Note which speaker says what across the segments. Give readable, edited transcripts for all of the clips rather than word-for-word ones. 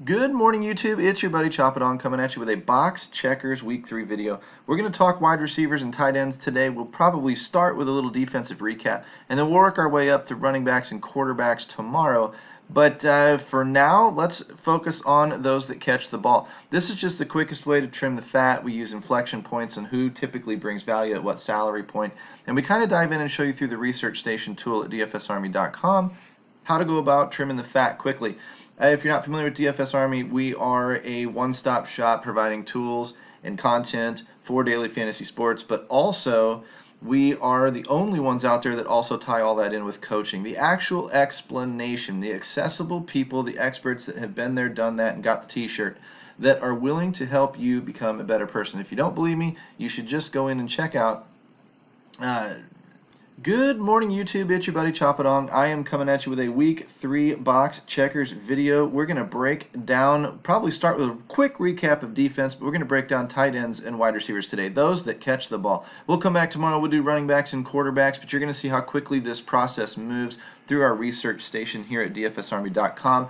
Speaker 1: Good morning, YouTube. It's your buddy Chop It On coming at you with a box checkers week 3 video. We're going to talk wide receivers and tight ends today. We'll probably start with a little defensive recap, and then we'll work our way up to running backs and quarterbacks tomorrow. But for now, let's focus on those that catch the ball. This is just the quickest way to trim the fat. We use inflection points and who typically brings value at what salary point. And we kind of dive in and show you through the research station tool at dfsarmy.com how to go about trimming the fat quickly. If you're not familiar with DFS Army, we are a one-stop shop providing tools and content for daily fantasy sports, but also we are the only ones out there that also tie all that in with coaching. The actual explanation, the accessible people, the experts that have been there, done that, and got the t-shirt that are willing to help you become a better person. If you don't believe me, you should just go in and check out Good morning, YouTube. It's your buddy Chop It On. I am coming at you with a week 3 box checkers video. We're going to break down, probably start with a quick recap of defense, but we're going to break down tight ends and wide receivers today, those that catch the ball. We'll come back tomorrow. We'll do running backs and quarterbacks, but you're going to see how quickly this process moves through our research station here at dfsarmy.com.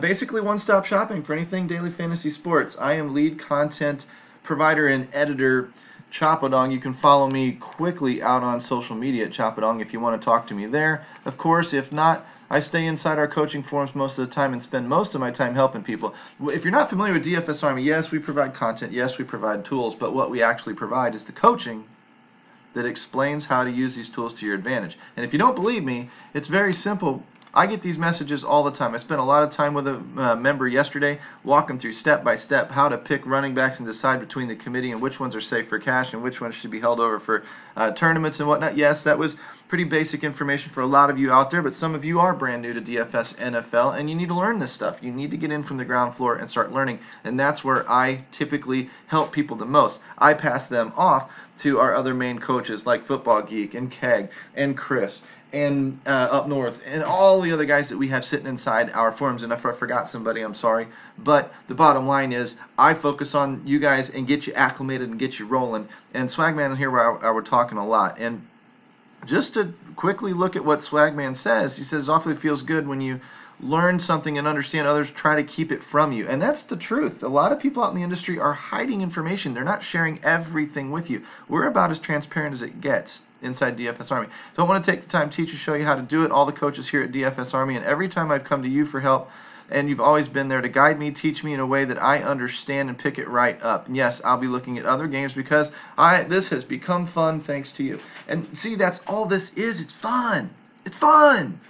Speaker 1: Basically, one-stop shopping for anything daily fantasy sports. I am lead content provider and editor Chop It On. You can follow me quickly out on social media at Chop It On if you want to talk to me there. Of course, if not, I stay inside our coaching forums most of the time and spend most of my time helping people. If you're not familiar with DFS Army, yes, we provide content, yes, we provide tools, but what we actually provide is the coaching that explains how to use these tools to your advantage. And if you don't believe me, it's very simple. I get these messages all the time. I spent a lot of time with a member yesterday walking through step by step how to pick running backs and decide between the committee and which ones are safe for cash and which ones should be held over for tournaments and whatnot. Yes, that was pretty basic information for a lot of you out there, but some of you are brand new to DFS NFL and you need to learn this stuff. You need to get in from the ground floor and start learning, and that's where I typically help people the most. I pass them off to our other main coaches like Football Geek and Keg and Chris and up north and all the other guys that we have sitting inside our forums. And if I forgot somebody, I'm sorry, but the bottom line is I focus on you guys and get you acclimated and get you rolling. And Swagman here we're talking a lot, and just to quickly look at what Swagman says, he says awfully feels good when you learn something and understand others try to keep it from you. And that's the truth. A lot of people out in the industry are hiding information. They're not sharing everything with you. We're about as transparent as it gets inside DFS Army. Don't want to take the time to teach or show you how to do it. All the coaches here at DFS Army, and every time I've come to you for help, and you've always been there to guide me, teach me in a way that I understand and pick it right up. And yes, I'll be looking at other games because this has become fun thanks to you. And see, that's all this is. It's fun. It's fun.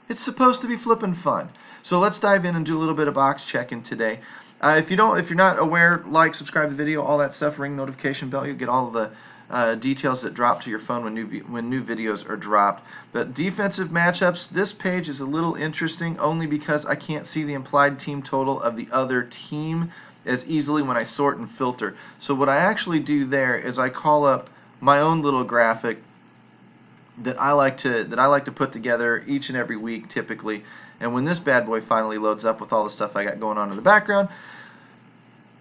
Speaker 1: It's supposed to be flippin' fun. So let's dive in and do a little bit of box checking today. If you're not aware, like, subscribe to the video, all that stuff, ring notification bell. You'll get all of the details that drop to your phone when new videos are dropped. But defensive matchups, this page is a little interesting only because I can't see the implied team total of the other team as easily when I sort and filter. So what I actually do there is I call up my own little graphic that I like to put together each and every week typically. And when this bad boy finally loads up with all the stuff I got going on in the background,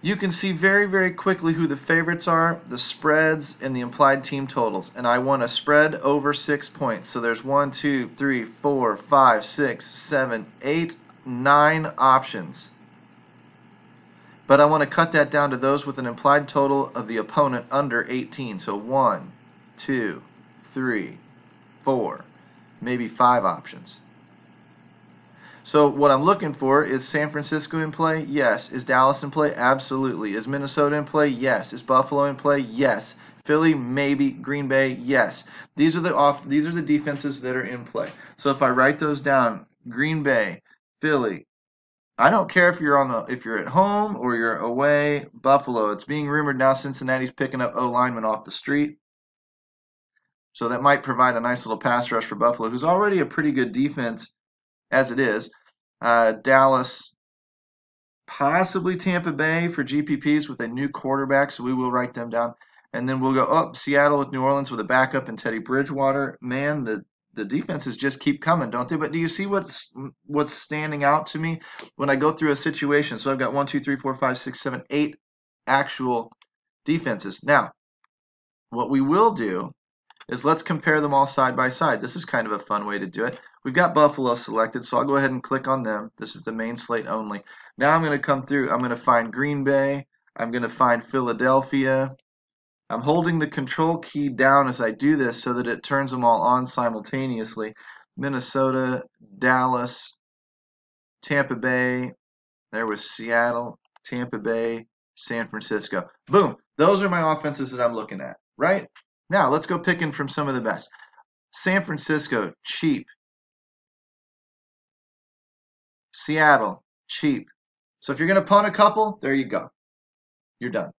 Speaker 1: you can see very, very quickly who the favorites are, the spreads, and the implied team totals. And I want a spread over 6 points. So there's 1, 2, 3, 4, 5, 6, 7, 8, 9 options. But I want to cut that down to those with an implied total of the opponent under 18. So 1, 2, 3, 4, maybe 5 options. So what I'm looking for is San Francisco in play? Yes. Is Dallas in play? Absolutely. Is Minnesota in play? Yes. Is Buffalo in play? Yes. Philly? Maybe. Green Bay? Yes. These are the defenses that are in play. So if I write those down, Green Bay, Philly, I don't care if you're at home or you're away, Buffalo. It's being rumored now Cincinnati's picking up O linemen off the street. So that might provide a nice little pass rush for Buffalo, who's already a pretty good defense as it is. Dallas, possibly Tampa Bay for GPPs with a new quarterback, so we will write them down. And then we'll go up Seattle with New Orleans with a backup and Teddy Bridgewater. Man, the defenses just keep coming, don't they? But do you see what's standing out to me when I go through a situation? So I've got 1, 2, 3, 4, 5, 6, 7, 8 actual defenses. Now, what we will do is let's compare them all side by side. This is kind of a fun way to do it. We've got Buffalo selected, so I'll go ahead and click on them. This is the main slate only. Now I'm going to come through. I'm going to find Green Bay. I'm going to find Philadelphia. I'm holding the control key down as I do this so that it turns them all on simultaneously. Minnesota, Dallas, Tampa Bay. There was Seattle, Tampa Bay, San Francisco. Boom. Those are my offenses that I'm looking at, right? Now, let's go picking from some of the best. San Francisco, cheap. Seattle, cheap. So if you're going to punt a couple, there you go. You're done.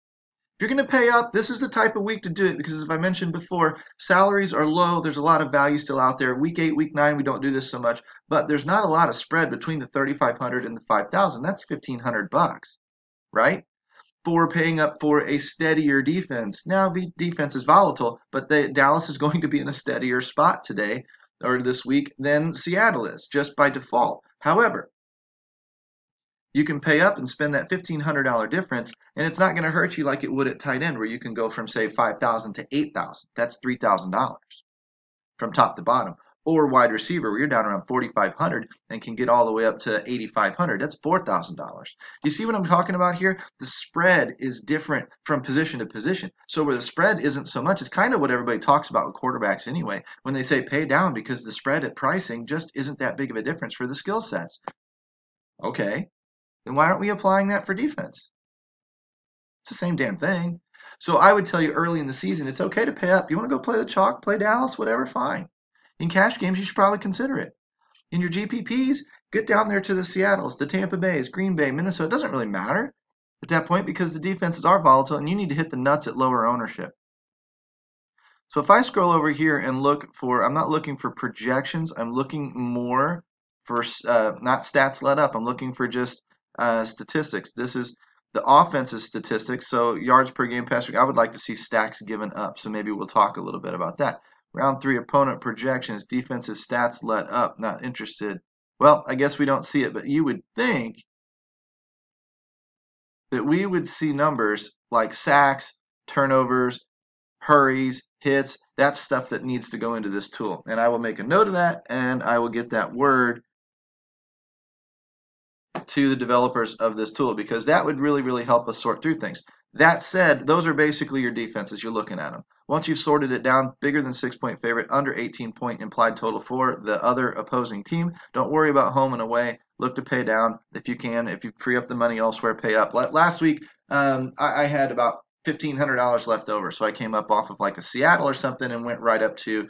Speaker 1: If you're going to pay up, this is the type of week to do it because, as I mentioned before, salaries are low. There's a lot of value still out there. Week 8, week 9, we don't do this so much, but there's not a lot of spread between the 3,500 and the 5,000. That's $1,500, right? For paying up for a steadier defense. Now, the defense is volatile, but Dallas is going to be in a steadier spot today or this week than Seattle is, just by default. However, you can pay up and spend that $1,500 difference, and it's not going to hurt you like it would at tight end, where you can go from, say, $5,000 to $8,000. That's $3,000 from top to bottom. Or wide receiver, where you're down around $4,500 and can get all the way up to $8,500. That's $4,000. You see what I'm talking about here? The spread is different from position to position. So where the spread isn't so much, it's kind of what everybody talks about with quarterbacks anyway, when they say pay down because the spread at pricing just isn't that big of a difference for the skill sets. Okay, then why aren't we applying that for defense? It's the same damn thing. So I would tell you early in the season, it's okay to pay up. You want to go play the chalk, play Dallas, whatever, fine. In cash games, you should probably consider it. In your GPPs, get down there to the Seattles, the Tampa Bays, Green Bay, Minnesota. It doesn't really matter at that point because the defenses are volatile and you need to hit the nuts at lower ownership. So if I scroll over here and look for, I'm not looking for projections. I'm looking more for not stats let up. I'm looking for just statistics. This is the offense's statistics. So yards per game, pass. I would like to see stacks given up. So maybe we'll talk a little bit about that. Round 3 opponent projections, defensive stats let up. Not interested. Well, I guess we don't see it, but you would think that we would see numbers like sacks, turnovers, hurries, hits. That's stuff that needs to go into this tool. And I will make a note of that, and I will get that word to the developers of this tool because that would really, really help us sort through things. That said, those are basically your defenses. You're looking at them. Once you've sorted it down, bigger than 6-point favorite, under 18-point implied total for the other opposing team. Don't worry about home and away. Look to pay down if you can. If you free up the money elsewhere, pay up. Last week, I had about $1,500 left over, so I came up off of like a Seattle or something and went right up to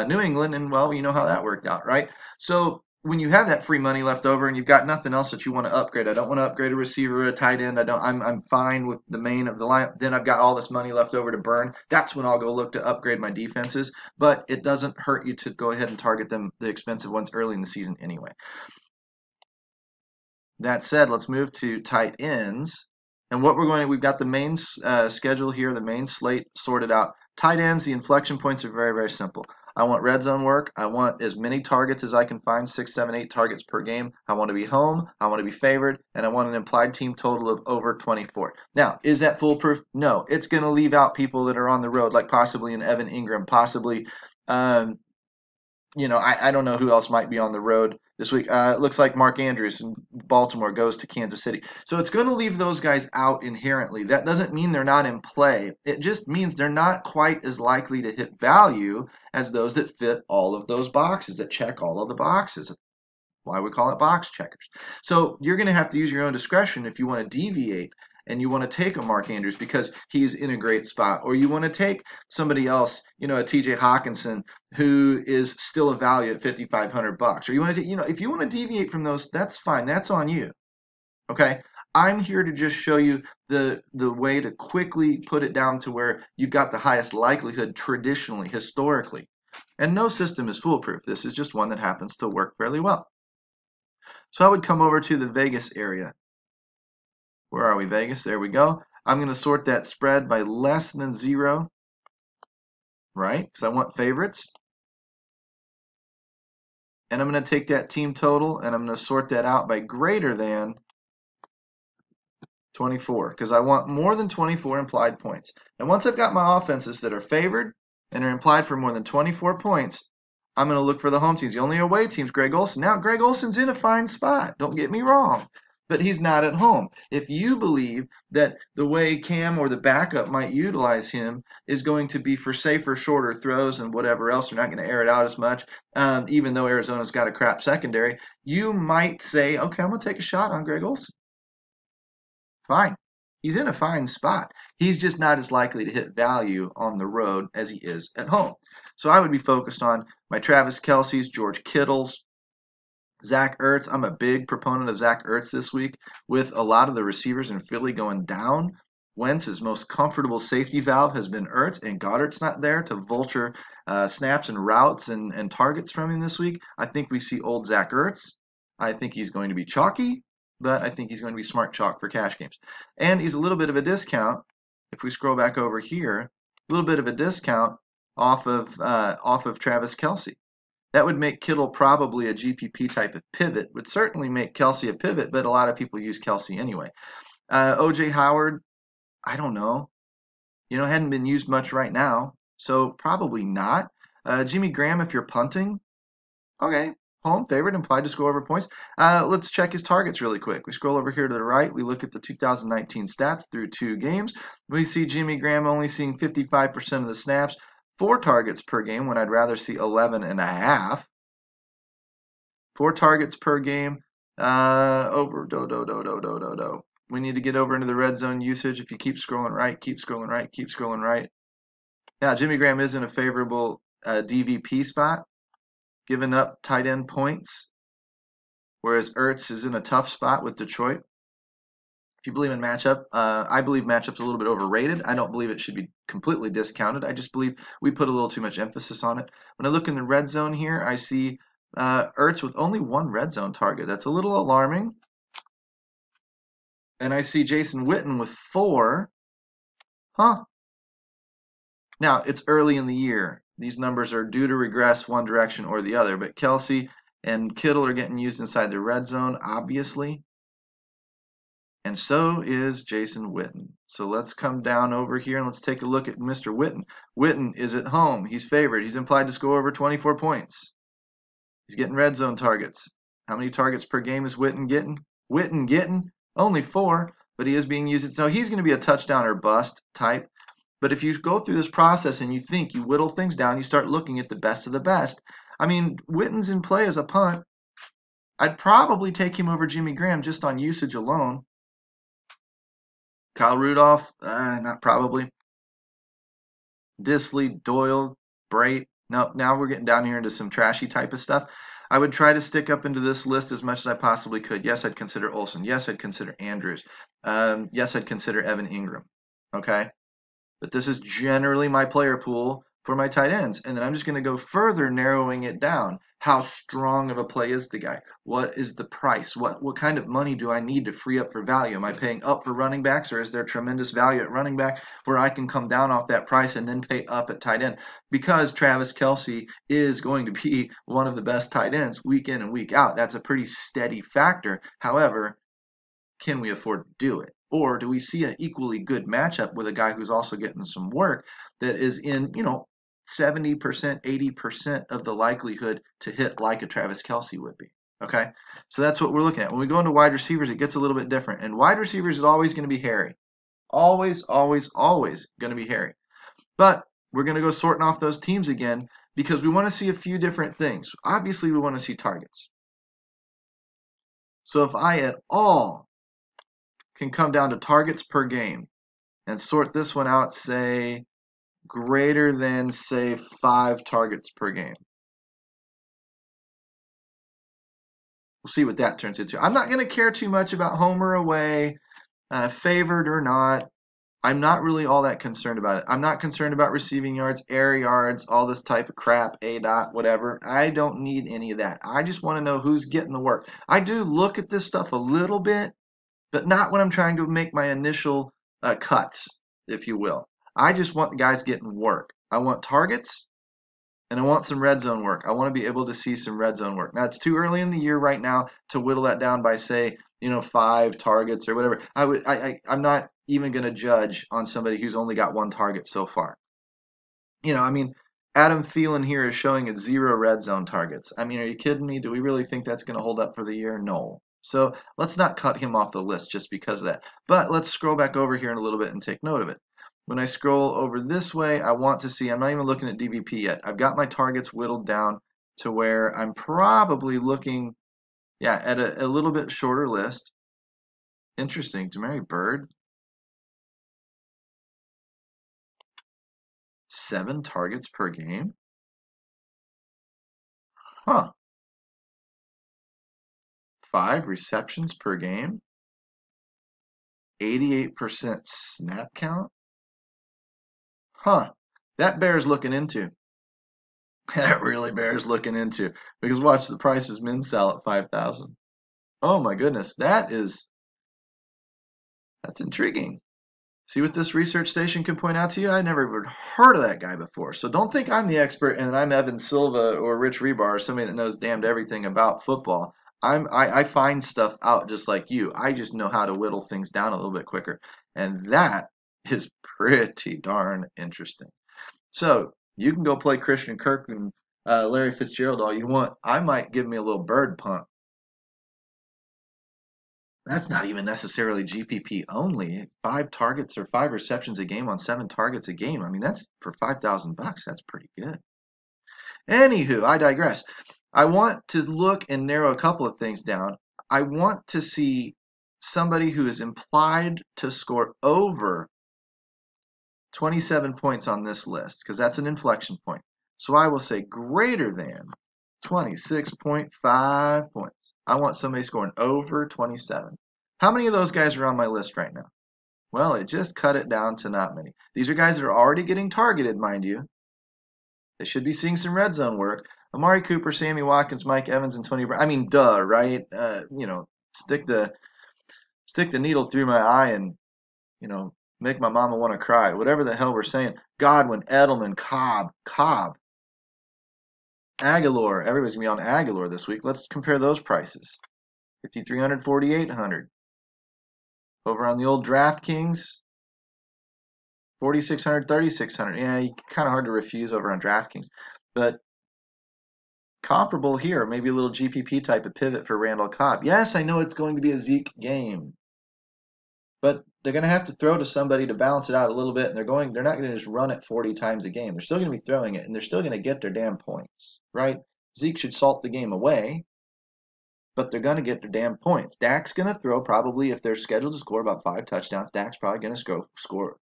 Speaker 1: New England, and well, you know how that worked out, right? So when you have that free money left over and you've got nothing else that you want to upgrade, I don't want to upgrade a receiver or a tight end. I'm fine with the main of the lineup. Then I've got all this money left over to burn. That's when I'll go look to upgrade my defenses. But it doesn't hurt you to go ahead and target them, the expensive ones, early in the season anyway. That said, let's move to tight ends. And what we've got the main schedule here, the main slate sorted out. Tight ends, the inflection points are very, very simple. I want red zone work. I want as many targets as I can find, 6, 7, 8 targets per game. I want to be home. I want to be favored. And I want an implied team total of over 24. Now, is that foolproof? No. It's going to leave out people that are on the road, like possibly an Evan Ingram, possibly, I don't know who else might be on the road this week. It looks like Mark Andrews in Baltimore goes to Kansas City. So it's going to leave those guys out inherently. That doesn't mean they're not in play. It just means they're not quite as likely to hit value as those that fit all of those boxes, that check all of the boxes. Why we call it box checkers. So you're going to have to use your own discretion if you want to deviate and you want to take a Mark Andrews because he's in a great spot, or you want to take somebody else, a TJ Hawkinson who is still a value at $5,500, or you want to, if you want to deviate from those, that's fine. That's on you. Okay. I'm here to just show you the way to quickly put it down to where you've got the highest likelihood traditionally, historically. And no system is foolproof. This is just one that happens to work fairly well. So I would come over to the Vegas area. Where are we, Vegas? There we go. I'm going to sort that spread by less than 0, right? Because I want favorites. And I'm going to take that team total and I'm going to sort that out by greater than 24 because I want more than 24 implied points. And once I've got my offenses that are favored and are implied for more than 24 points, I'm going to look for the home teams. The only away team's Greg Olson. Now, Greg Olson's in a fine spot. Don't get me wrong. But he's not at home. If you believe that the way Cam or the backup might utilize him is going to be for safer, shorter throws and whatever else, they're not going to air it out as much, even though Arizona's got a crap secondary, you might say, okay, I'm going to take a shot on Greg Olson. Fine. He's in a fine spot. He's just not as likely to hit value on the road as he is at home. So I would be focused on my Travis Kelce's, George Kittle's, Zach Ertz. I'm a big proponent of Zach Ertz this week with a lot of the receivers in Philly going down. Wentz's most comfortable safety valve has been Ertz, and Goddard's not there to vulture snaps and routes and targets from him this week. I think we see old Zach Ertz. I think he's going to be chalky, but I think he's going to be smart chalk for cash games. And he's a little bit of a discount. If we scroll back over here, a little bit of a discount off of Travis Kelce. That would make Kittle probably a GPP type of pivot. Would certainly make Kelce a pivot, but a lot of people use Kelce anyway. OJ Howard, I don't know. Hadn't been used much right now, so probably not. Jimmy Graham, if you're punting, okay. Home favorite, implied to score over points. Let's check his targets really quick. We scroll over here to the right. We look at the 2019 stats through 2 games. We see Jimmy Graham only seeing 55% of the snaps, 4 targets per game when I'd rather see 11 and a half. 4 targets per game. Over do. We need to get over into the red zone usage. If you keep scrolling right, keep scrolling right, keep scrolling right. Yeah, Jimmy Graham is in a favorable DVP spot, giving up tight end points, whereas Ertz is in a tough spot with Detroit. If you believe in matchup, I believe matchup's a little bit overrated. I don't believe it should be completely discounted. I just believe we put a little too much emphasis on it. When I look in the red zone here, I see Ertz with only 1 red zone target. That's a little alarming. And I see Jason Witten with 4. Huh. Now, it's early in the year. These numbers are due to regress one direction or the other, but Kelce and Kittle are getting used inside the red zone, obviously. And so is Jason Witten. So let's come down over here and let's take a look at Mr. Witten. Witten is at home. He's favored. He's implied to score over 24 points. He's getting red zone targets. How many targets per game is Witten getting? Witten getting only 4, but he is being used. So he's going to be a touchdown or bust type. But if you go through this process and you think, you whittle things down, you start looking at the best of the best. I mean, Witten's in play as a punt. I'd probably take him over Jimmy Graham just on usage alone. Kyle Rudolph, not probably. Disley, Doyle, Brait. No, now we're getting down here into some trashy type of stuff. I would try to stick up into this list as much as I possibly could. Yes, I'd consider Olsen. Yes, I'd consider Andrews. Yes, I'd consider Evan Ingram. Okay? But this is generally my player pool for my tight ends. And then I'm just going to go further narrowing it down. How strong of a play is the guy? What is the price? What kind of money do I need to free up for value? Am I paying up for running backs, or is there tremendous value at running back where I can come down off that price and then pay up at tight end? Because Travis Kelce is going to be one of the best tight ends week in and week out. That's a pretty steady factor. However, can we afford to do it? Or do we see an equally good matchup with a guy who's also getting some work that is in, 70%, 80% of the likelihood to hit like a Travis Kelce would be? Okay? So that's what we're looking at. When we go into wide receivers, it gets a little bit different. And wide receivers is always going to be hairy. Always, always, always going to be hairy. But we're going to go sorting off those teams again because we want to see a few different things. Obviously, we want to see targets. So if I at all can come down to targets per game and sort this one out, say, greater than, say, 5 targets per game. We'll see what that turns into. I'm not going to care too much about home or away, favored or not. I'm not really all that concerned about it. I'm not concerned about receiving yards, air yards, all this type of crap, A-dot, whatever. I don't need any of that. I just want to know who's getting the work. I do look at this stuff a little bit, but not when I'm trying to make my initial cuts, if you will. I just want the guys getting work. I want targets, and I want some red zone work. I want to be able to see some red zone work. Now, it's too early in the year right now to whittle that down by, say, 5 targets or whatever. I'm not even going to judge on somebody who's only got 1 target so far. Adam Thielen here is showing at 0 red zone targets. I mean, are you kidding me? Do we really think that's going to hold up for the year? No. So let's not cut him off the list just because of that. But let's scroll back over here in a little bit and take note of it. When I scroll over this way, I want to see, I'm not even looking at DVP yet. I've got my targets whittled down to where I'm probably looking, yeah, at a little bit shorter list. Interesting. Demary Bird, 7 targets per game. Huh. 5 receptions per game. 88% snap count. Huh. That bears looking into. That really bears looking into. Because watch, the price is min sell at 5,000. Oh my goodness, that's intriguing. See what this research station can point out to you? I never even heard of that guy before. So don't think I'm the expert and I'm Evan Silva or Rich Rebar or somebody that knows damned everything about football. I find stuff out just like you. I just know how to whittle things down a little bit quicker. And that is pretty darn interesting. So you can go play Christian Kirk and Larry Fitzgerald all you want. I might give me a little bird punt. That's not even necessarily GPP only. 5 targets or 5 receptions a game on 7 targets a game. I mean, that's for $5,000. That's pretty good. Anywho, I digress. I want to look and narrow a couple of things down. I want to see somebody who is implied to score over 27 points on this list because that's an inflection point. So I will say greater than 26.5 points. I want somebody scoring over 27. How many of those guys are on my list right now? Well, it just cut it down to not many. These are guys that are already getting targeted, mind you. They should be seeing some red zone work. Amari Cooper, Sammy Watkins, Mike Evans, and Tony Brown. I mean, duh, right? Stick the needle through my eye and make my mama want to cry. Whatever the hell we're saying. Godwin, Edelman, Cobb, Aguilar. Everybody's gonna be on Aguilar this week. Let's compare those prices. 5,300, 4,800. Over on the old DraftKings, 4,600, 3,600. Yeah, kind of hard to refuse over on DraftKings. But comparable here, maybe a little GPP type of pivot for Randall Cobb. Yes, I know it's going to be a Zeke game. But they're going to have to throw to somebody to balance it out a little bit, and they're not going to just run it 40 times a game. They're still going to be throwing it, and they're still going to get their damn points, right? Zeke should salt the game away, but they're going to get their damn points. Dak's going to throw probably, if they're scheduled to score about 5 touchdowns, Dak's probably going to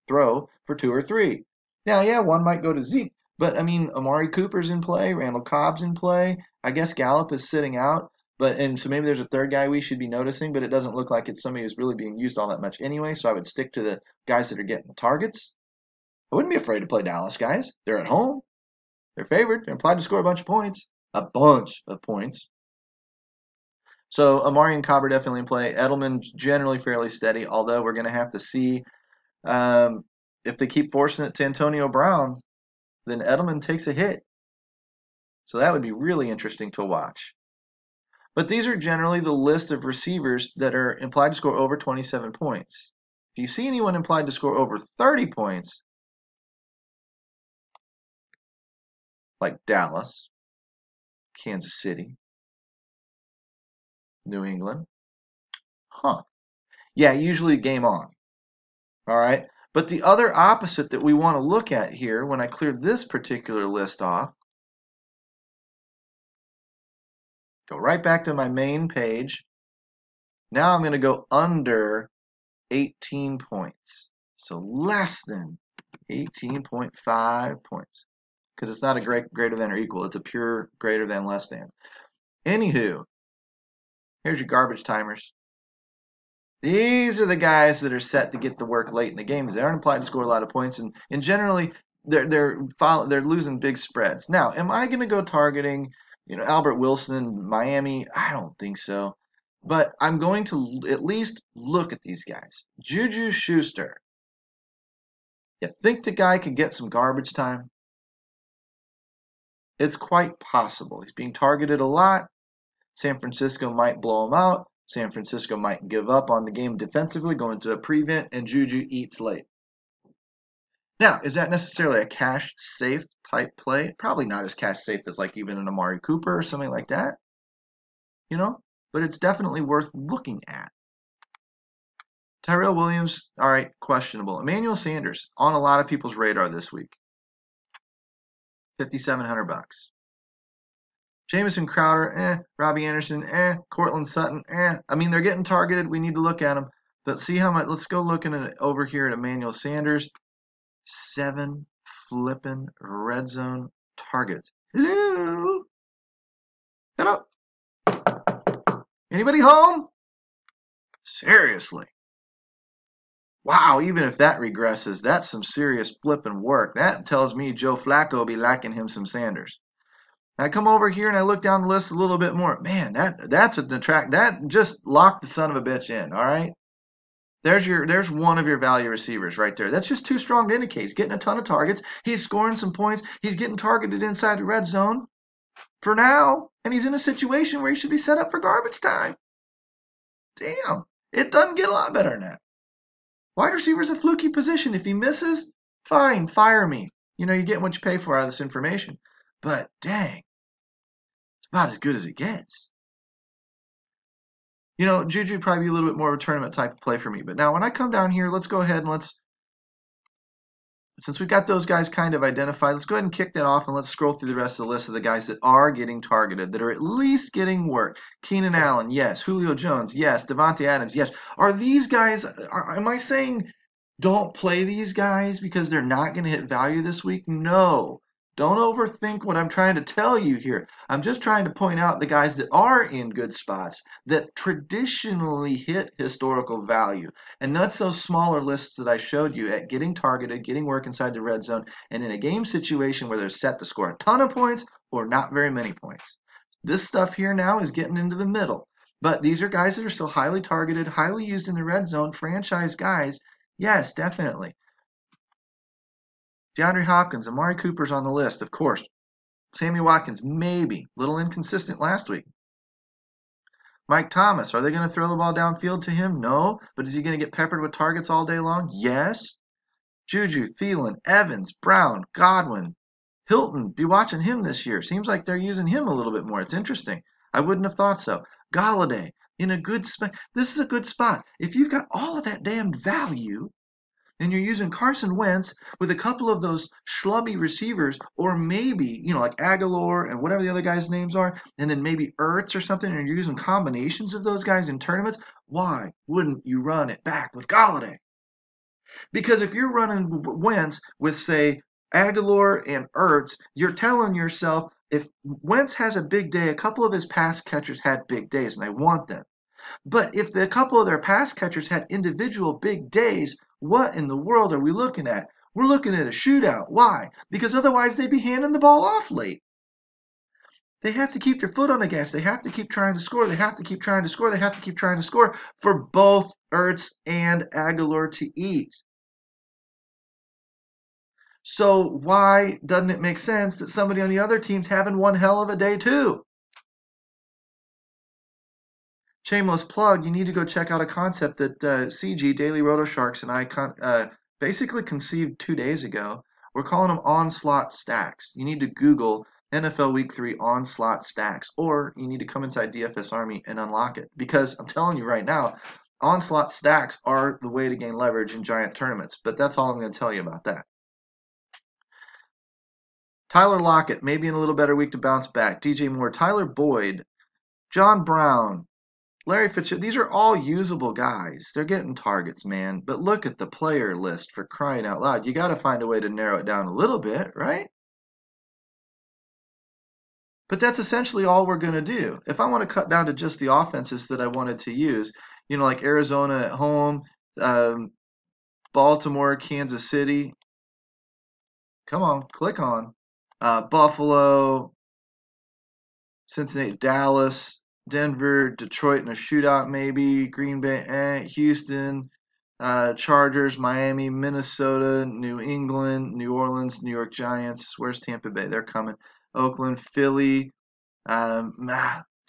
Speaker 1: throw for 2 or 3. Now, yeah, one might go to Zeke, but I mean, Amari Cooper's in play, Randall Cobb's in play. I guess Gallup is sitting out. And so maybe there's a third guy we should be noticing, but it doesn't look like it's somebody who's really being used all that much anyway. So I would stick to the guys that are getting the targets. I wouldn't be afraid to play Dallas guys. They're at home. They're favored. They're implied to score a bunch of points. A bunch of points. So Amari and Cobb are definitely in play. Edelman generally fairly steady, although we're going to have to see if they keep forcing it to Antonio Brown, then Edelman takes a hit. So that would be really interesting to watch. But these are generally the list of receivers that are implied to score over 27 points. If you see anyone implied to score over 30 points, like Dallas, Kansas City, New England, yeah, usually game on. All right. But the other opposite that we want to look at here, when I clear this particular list off, go right back to my main page. Now I'm going to go under 18 points. So less than 18.5 points. Because it's not a greater than or equal. It's a pure greater than, less than. Anywho, here's your garbage timers. These are the guys that are set to get the work late in the game because they aren't implied to score a lot of points, and generally they're losing big spreads. Now, am I going to go targeting, Albert Wilson in Miami? I don't think so, but I'm going to at least look at these guys. Juju Schuster. You think the guy could get some garbage time? It's quite possible. He's being targeted a lot. San Francisco might blow him out. San Francisco might give up on the game defensively, go into a prevent, and Juju eats late. Now, is that necessarily a cash safe type play? Probably not as cash safe as like even an Amari Cooper or something like that, you know? But it's definitely worth looking at. Tyrell Williams, all right, questionable. Emmanuel Sanders on a lot of people's radar this week. $5,700. Jamison Crowder, Robbie Anderson, Cortland Sutton, I mean, they're getting targeted. We need to look at them. But see how much. Let's go looking at over here at Emmanuel Sanders. 7 flipping red zone targets. Hello. Hello. Anybody home? Seriously. Wow, even if that regresses, that's some serious flipping work. That tells me Joe Flacco will be lacking him some Sanders. I come over here and I look down the list a little bit more. Man, that's an attract. That just locked the son of a bitch in. All right, there's one of your value receivers right there. That's just too strong to indicate. He's getting a ton of targets. He's scoring some points. He's getting targeted inside the red zone for now, and he's in a situation where he should be set up for garbage time. Damn, it doesn't get a lot better than that. Wide receiver's a fluky position. If he misses, fine, fire me. You know, you get what you pay for out of this information. But dang, it's about as good as it gets. You know, Juju would probably be a little bit more of a tournament type of play for me. But now when I come down here, let's go ahead and since we've got those guys kind of identified, let's go ahead and kick that off and let's scroll through the rest of the list of the guys that are getting targeted, that are at least getting work. Keenan Allen, yes. Julio Jones, yes. Devontae Adams, yes. Are these guys, am I saying don't play these guys because they're not going to hit value this week? No. Don't overthink what I'm trying to tell you here. I'm just trying to point out the guys that are in good spots that traditionally hit historical value. And that's those smaller lists that I showed you at getting targeted, getting work inside the red zone, and in a game situation where they're set to score a ton of points or not very many points. This stuff here now is getting into the middle. But these are guys that are still highly targeted, highly used in the red zone, franchise guys. Yes, definitely. DeAndre Hopkins, Amari Cooper's on the list, of course. Sammy Watkins, maybe. Little inconsistent last week. Mike Thomas, are they going to throw the ball downfield to him? No. But is he going to get peppered with targets all day long? Yes. Juju, Thielen, Evans, Brown, Godwin, Hilton, be watching him this year. Seems like they're using him a little bit more. It's interesting. I wouldn't have thought so. Galladay, in a good spot. This is a good spot. If you've got all of that damn value, and you're using Carson Wentz with a couple of those schlubby receivers, or maybe, you know, like Aguilar and whatever the other guys' names are, and then maybe Ertz or something, and you're using combinations of those guys in tournaments, why wouldn't you run it back with Galladay? Because if you're running Wentz with, say, Aguilar and Ertz, you're telling yourself if Wentz has a big day, a couple of his pass catchers had big days, and I want them. But if a couple of their pass catchers had individual big days, what in the world are we looking at? We're looking at a shootout. Why? Because otherwise they'd be handing the ball off late. They have to keep their foot on the gas. They have to keep trying to score. They have to keep trying to score. They have to keep trying to score for both Ertz and Aguilar to eat. So why doesn't it make sense that somebody on the other team's having one hell of a day too? Shameless plug, you need to go check out a concept that CG, Daily Roto Sharks, and I basically conceived 2 days ago. We're calling them onslaught stacks. You need to Google NFL Week 3 onslaught stacks, or you need to come inside DFS Army and unlock it. Because I'm telling you right now, onslaught stacks are the way to gain leverage in giant tournaments. But that's all I'm going to tell you about that. Tyler Lockett, maybe in a little better week to bounce back. DJ Moore, Tyler Boyd, John Brown, Larry Fitzgerald, these are all usable guys. They're getting targets, man. But look at the player list, for crying out loud. You got to find a way to narrow it down a little bit, right? But that's essentially all we're going to do. If I want to cut down to just the offenses that I wanted to use, you know, like Arizona at home, Baltimore, Kansas City. Come on, click on. Buffalo, Cincinnati, Dallas, Denver, Detroit in a shootout maybe, Green Bay, Houston, Chargers, Miami, Minnesota, New England, New Orleans, New York Giants. Where's Tampa Bay? They're coming. Oakland, Philly,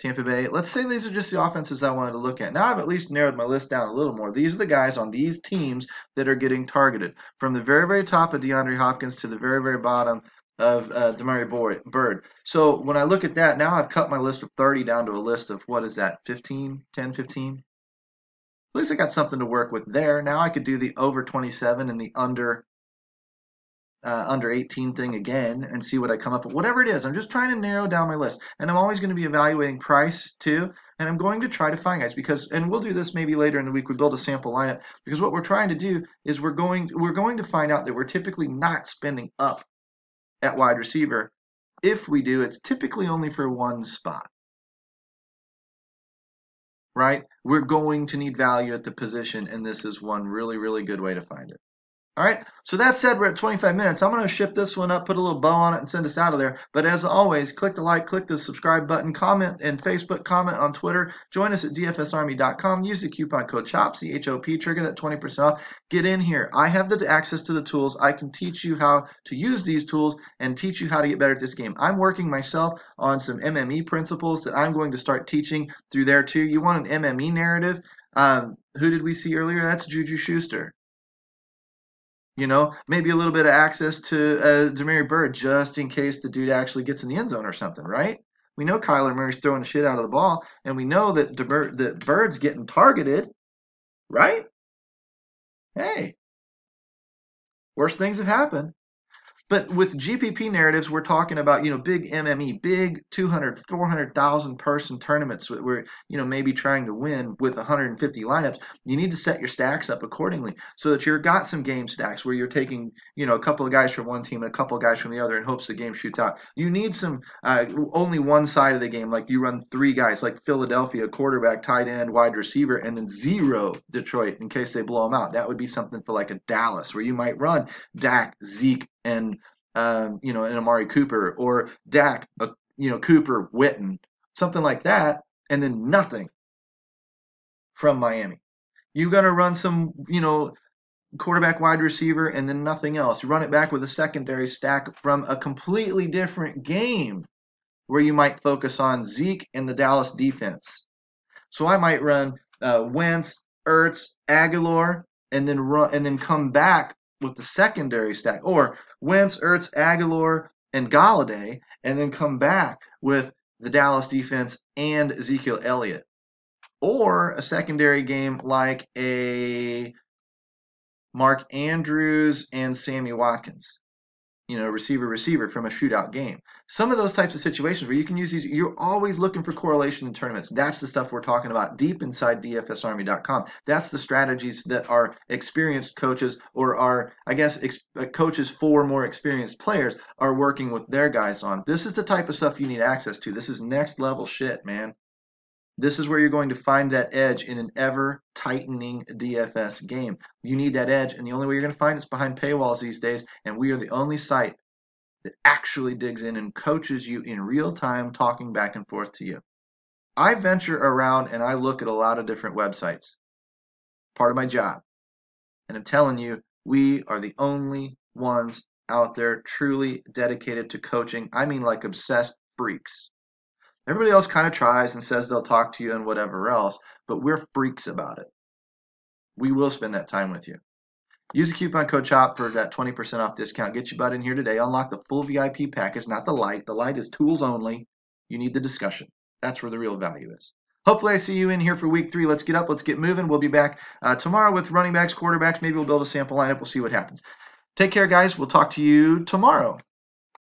Speaker 1: Tampa Bay. Let's say these are just the offenses I wanted to look at. Now I've at least narrowed my list down a little more. These are the guys on these teams that are getting targeted. From the very, very top of DeAndre Hopkins to the very, very bottom of Demary Bird. So when I look at that, now I've cut my list of 30 down to a list of, what is that, 15, 10, 15? At least I got something to work with there. Now I could do the over 27 and the under 18 thing again and see what I come up with. Whatever it is, I'm just trying to narrow down my list. And I'm always going to be evaluating price too. And I'm going to try to find guys because, and we'll do this maybe later in the week, we build a sample lineup because what we're trying to do is we're going to find out that we're typically not spending up at wide receiver. If we do, it's typically only for one spot. Right? We're going to need value at the position, and this is one really, really good way to find it. All right, so that said, we're at 25 minutes. I'm going to ship this one up, put a little bow on it, and send us out of there. But as always, click the like, click the subscribe button, comment in Facebook, comment on Twitter. Join us at dfsarmy.com. Use the coupon code CHOP, C-H-O-P, trigger that 20% off. Get in here. I have the access to the tools. I can teach you how to use these tools and teach you how to get better at this game. I'm working myself on some MME principles that I'm going to start teaching through there too. You want an MME narrative? Who did we see earlier? That's Juju Schuster. You know, maybe a little bit of access to Demary Bird just in case the dude actually gets in the end zone or something, right? We know Kyler Murray's throwing the shit out of the ball, and we know that that Bird's getting targeted, right? Hey, worse things have happened. But with GPP narratives, we're talking about, big MME, big 200, 400,000 person tournaments where, maybe trying to win with 150 lineups. You need to set your stacks up accordingly so that you've got some game stacks where you're taking, a couple of guys from one team and a couple of guys from the other in hopes the game shoots out. You need some, only one side of the game, like you run three guys like Philadelphia, quarterback, tight end, wide receiver, and then 0 Detroit in case they blow them out. That would be something for like a Dallas where you might run Dak, Zeke, and an Amari Cooper or Dak, Cooper, Witten, something like that, and then nothing from Miami. You're going to run some, quarterback, wide receiver, and then nothing else. You run it back with a secondary stack from a completely different game where you might focus on Zeke and the Dallas defense. So I might run Wentz, Ertz, Aguilar, and then come back with the secondary stack, or Wentz, Ertz, Aguilar, and Galladay, and then come back with the Dallas defense and Ezekiel Elliott, or a secondary game like a Mark Andrews and Sammy Watkins, receiver from a shootout game. Some of those types of situations where you can use these, you're always looking for correlation in tournaments. That's the stuff we're talking about deep inside DFSArmy.com. That's the strategies that our experienced coaches or our, coaches for more experienced players are working with their guys on. This is the type of stuff you need access to. This is next level shit, man. This is where you're going to find that edge in an ever-tightening DFS game. You need that edge, and the only way you're going to find it is behind paywalls these days, and we are the only site that actually digs in and coaches you in real time, talking back and forth to you. I venture around and I look at a lot of different websites. Part of my job. And I'm telling you, we are the only ones out there truly dedicated to coaching. I mean like obsessed freaks. Everybody else kind of tries and says they'll talk to you and whatever else, but we're freaks about it. We will spend that time with you. Use the coupon code CHOP for that 20% off discount. Get your butt in here today. Unlock the full VIP package, not the light. The light is tools only. You need the discussion. That's where the real value is. Hopefully I see you in here for week 3. Let's get up. Let's get moving. We'll be back tomorrow with running backs, quarterbacks. Maybe we'll build a sample lineup. We'll see what happens. Take care, guys. We'll talk to you tomorrow.